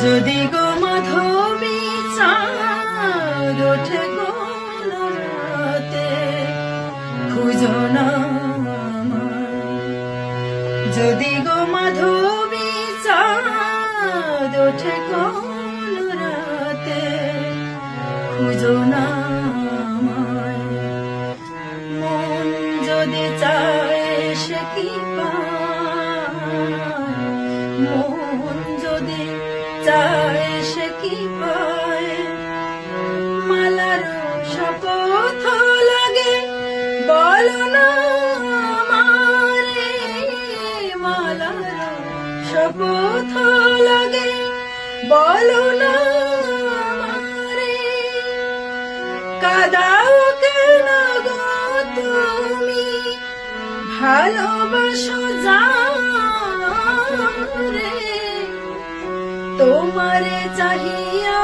যদি গো মাধবী চাঁদ ওঠে কোন রাতে, খুঁজো না আমায়। যদি গো মাধবী চাঁদ ওঠে কোন রাতে, খুঁজো না আমায়। মন যদি চায় সে কি পায়, মন যদি চায় সে কি পায়। মালার শপথ লাগে বলো না আমারে, মালার শপথ লাগে বলো না আমারে। কাদাও কেন গো তুমি ভালোবাসো যারে, তোমারে চাহিয়া